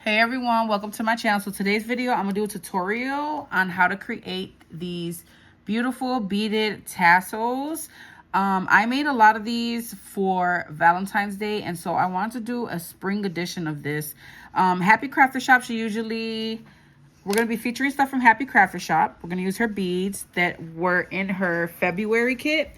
Hey everyone, welcome to my channel. So today's video, I'm gonna do a tutorial on how to create these beautiful beaded tassels. I made a lot of these for Valentine's Day, and so I wanted to do a spring edition of this. Happy Crafter Shop, we're gonna be featuring stuff from Happy Crafter Shop. We're gonna use her beads that were in her February kit,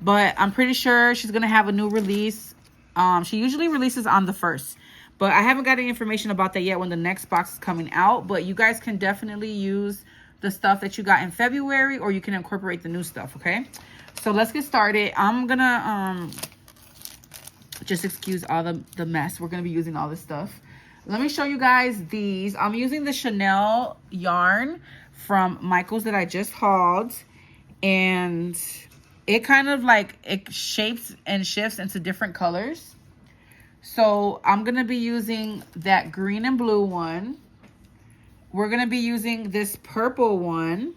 but I'm pretty sure she's gonna have a new release. She usually releases on the 1st. But I haven't got any information about that yet when the next box is coming out. But you guys can definitely use the stuff that you got in February, or you can incorporate the new stuff, okay? So let's get started. I'm gonna just excuse all the mess. We're gonna be using all this stuff. Let me show you guys these. I'm using the Chanel yarn from Michael's that I just hauled. And it kind of like, it shapes and shifts into different colors. So I'm going to be using that green and blue one. We're going to be using this purple one.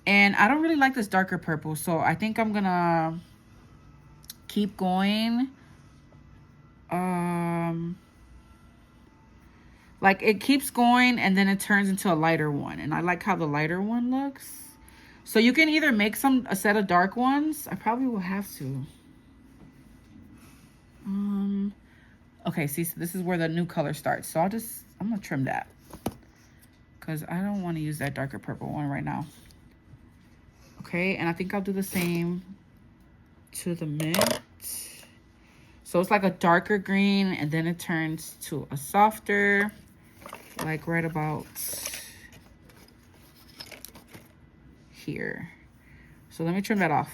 And I don't really like this darker purple. So I think I'm going to keep going. Like it keeps going and then it turns into a lighter one. And I like how the lighter one looks. So you can either make a set of dark ones. I probably will have to. Okay, see, so this is where the new color starts. So I'm gonna trim that because I don't want to use that darker purple one right now. Okay, and I think I'll do the same to the mint. So it's like a darker green and then it turns to a softer, like right about here. So let me trim that off.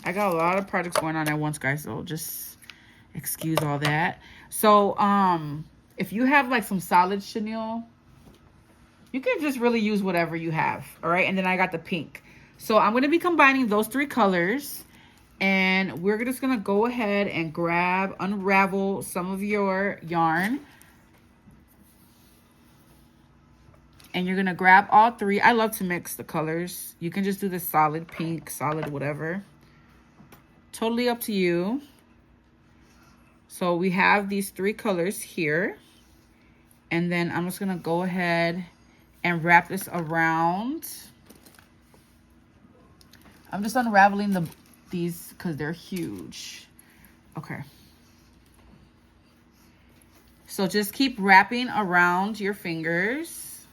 I got a lot of projects going on at once, guys, so just excuse all that. So, if you have like some solid chenille, you can just really use whatever you have, all right? And then I got the pink. So I'm gonna be combining those 3 colors, and we're just gonna go ahead and unravel some of your yarn. And you're gonna grab all 3. I love to mix the colors. You can just do the solid pink, solid whatever. Totally up to you. So we have these 3 colors here. And then I'm just gonna go ahead and wrap this around. I'm just unraveling these because they're huge. Okay. So just keep wrapping around your fingers.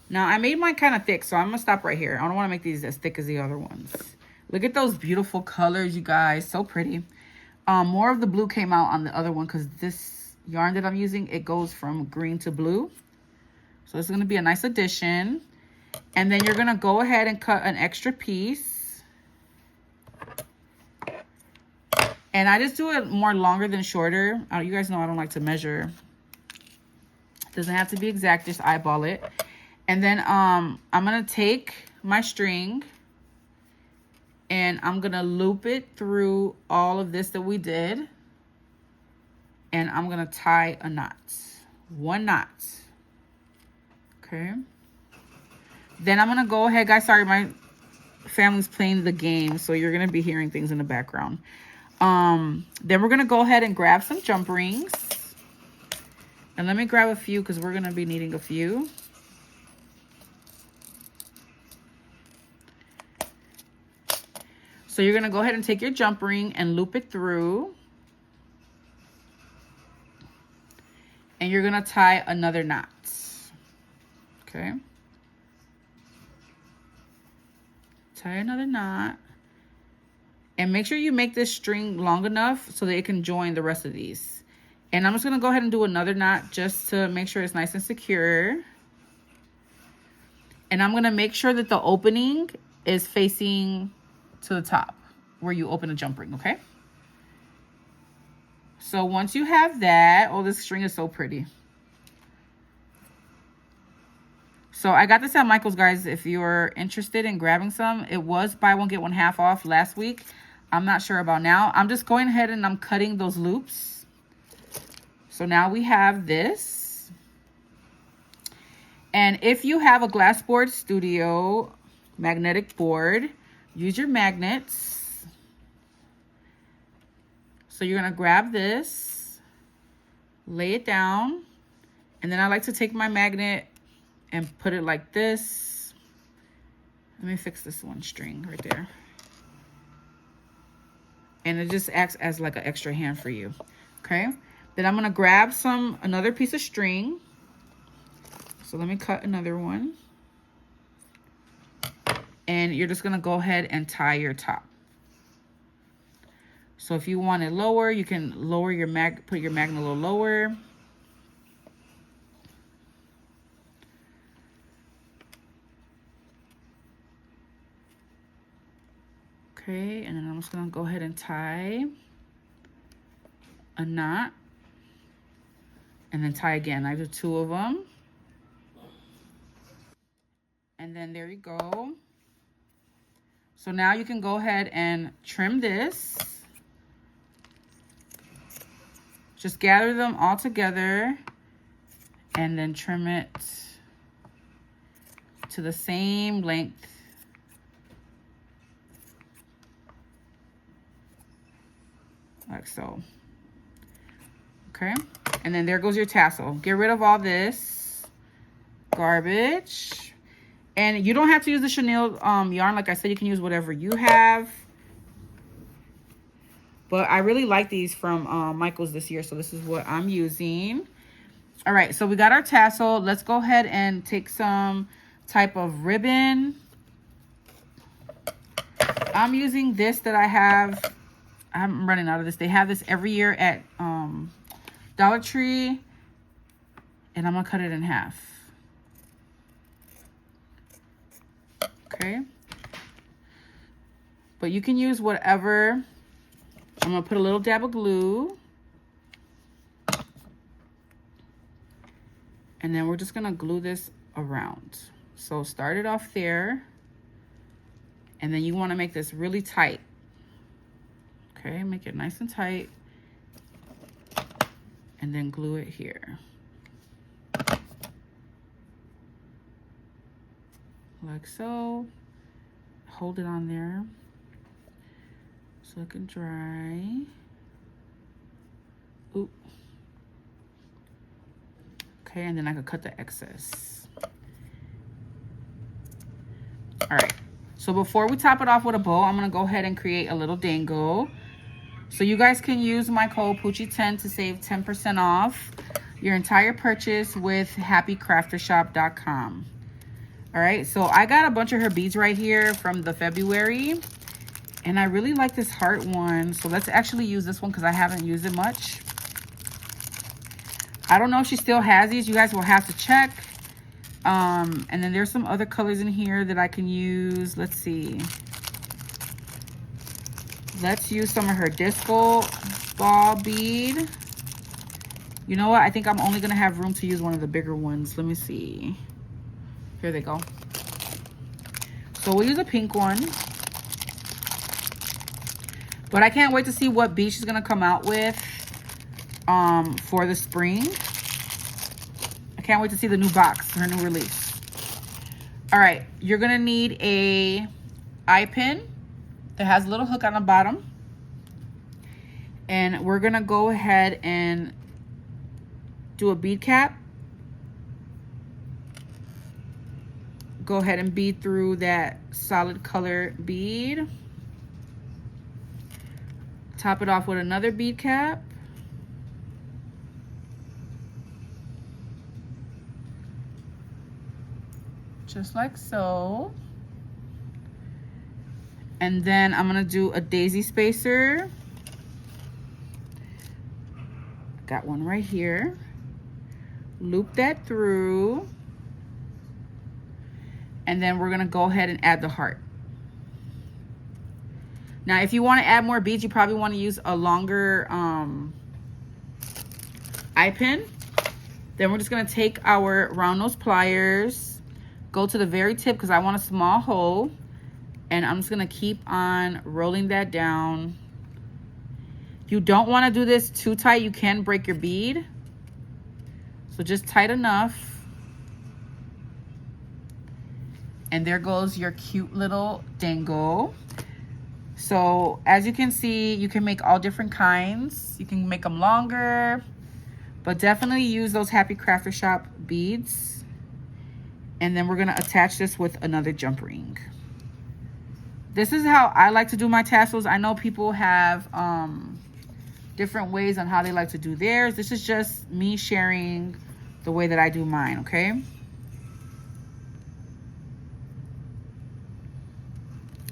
Now I made mine kind of thick, so I'm gonna stop right here. I don't wanna make these as thick as the other ones. Look at those beautiful colors, you guys. So pretty. More of the blue came out on the other one because this yarn that I'm using, it goes from green to blue. So it's going to be a nice addition. And then you're going to go ahead and cut an extra piece. And I just do it more longer than shorter. You guys know I don't like to measure. It doesn't have to be exact, just eyeball it. And then I'm going to take my string, and I'm gonna loop it through all of this that we did. And I'm gonna tie a knot. 1 knot. Okay. Then I'm gonna go ahead, guys. Sorry, my family's playing the game, so you're gonna be hearing things in the background. Then we're gonna go ahead and grab some jump rings. And let me grab a few because we're gonna be needing a few. So you're going to go ahead and take your jump ring and loop it through. And you're going to tie another knot. Okay. Tie another knot. And make sure you make this string long enough so that it can join the rest of these. And I'm just going to go ahead and do another knot just to make sure it's nice and secure. And I'm going to make sure that the opening is facing to the top where you open a jump ring, okay? So once you have that, oh, this string is so pretty. So I got this at Michael's, guys. If you're interested in grabbing some, it was buy one, get one half off last week. I'm not sure about now. I'm just going ahead and I'm cutting those loops. So now we have this. And if you have a Glassboard Studio magnetic board, use your magnets. So you're going to grab this lay it down, and then I like to take my magnet and put it like this. Let me fix this one string right there. And it just acts as like an extra hand for you, okay? Then I'm gonna grab another piece of string. So let me cut another one. And you're just gonna go ahead and tie your top. So if you want it lower, you can lower your put your magnet a little lower. Okay, and then I'm just gonna go ahead and tie a knot. And then tie again. I do 2 of them. And then there you go. So now you can go ahead and trim this. Just gather them all together and then trim it to the same length. Like so. Okay, and then there goes your tassel. Get rid of all this garbage. And you don't have to use the chenille yarn. Like I said, you can use whatever you have. But I really like these from Michael's this year, so this is what I'm using. All right, so we got our tassel. Let's go ahead and take some type of ribbon. I'm using this that I have. I'm running out of this. They have this every year at Dollar Tree, and I'm gonna cut it in half. Okay, but you can use whatever. I'm gonna put a little dab of glue, and then we're just gonna glue this around. So start it off there, and then you want to make this really tight. Okay, make it nice and tight. And then glue it here. Like so. Hold it on there so it can dry. Oop. Okay, and then I can cut the excess. All right, so before we top it off with a bow, I'm gonna go ahead and create a little dangle. So you guys can use my code Poochie10 to save 10% off your entire purchase with happycraftershop.com. All right, so I got a bunch of her beads right here from the February, and I really like this heart one. So let's actually use this one because I haven't used it much. I don't know if she still has these. You guys will have to check. And then there's some other colors in here that I can use. Let's see. Let's use some of her disco ball bead. You know what? I think I'm only going to have room to use one of the bigger ones. Let me see. Here they go. So we'll use a pink one. But I can't wait to see what bead she's going to come out with for the spring. I can't wait to see the new box, her new release. All right. You're going to need a eye pin that has a little hook on the bottom. And we're going to go ahead and do a bead cap. Go ahead and bead through that solid color bead. Top it off with another bead cap. Just like so. And then I'm gonna do a daisy spacer. Got one right here. Loop that through. And then we're gonna go ahead and add the heart. Now, if you wanna add more beads, you probably wanna use a longer eye pin. Then we're just gonna take our round nose pliers, go to the very tip because I want a small hole. And I'm just gonna keep on rolling that down. You don't wanna do this too tight. You can break your bead. So just tight enough. And there goes your cute little dangle. So as you can see, you can make all different kinds. You can make them longer, But definitely use those Happy Crafter Shop beads. And then we're gonna attach this with another jump ring. This is how I like to do my tassels. I know people have different ways on how they like to do theirs. This is just me sharing the way that I do mine, okay?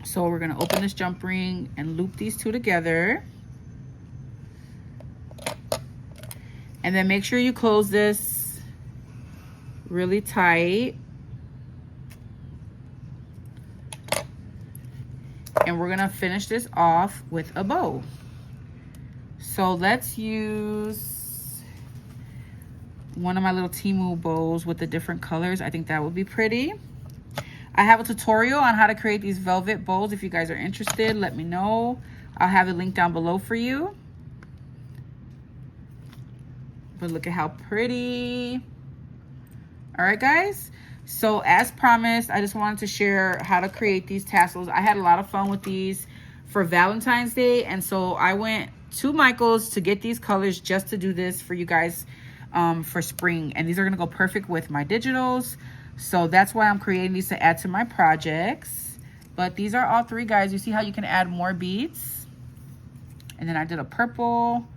So we're gonna open this jump ring and loop these two together. And then make sure you close this really tight. And we're gonna finish this off with a bow. So let's use one of my little Temu bows with the different colors. I think that would be pretty. I have a tutorial on how to create these velvet bows. If you guys are interested, let me know. I'll have the link down below for you. But look at how pretty. All right, guys. So as promised, I just wanted to share how to create these tassels. I had a lot of fun with these for Valentine's Day. And so I went to Michael's to get these colors just to do this for you guys for spring. And these are gonna go perfect with my digitals. So that's why I'm creating these to add to my projects. But these are all three, guys. You see how you can add more beads? And then I did a purple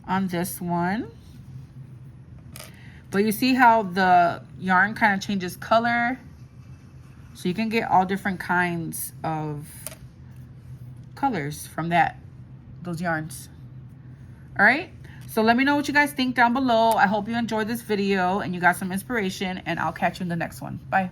on this one. But you see how the yarn kind of changes color? So you can get all different kinds of colors from those yarns. All right? So let me know what you guys think down below. I hope you enjoyed this video and you got some inspiration, and I'll catch you in the next one. Bye.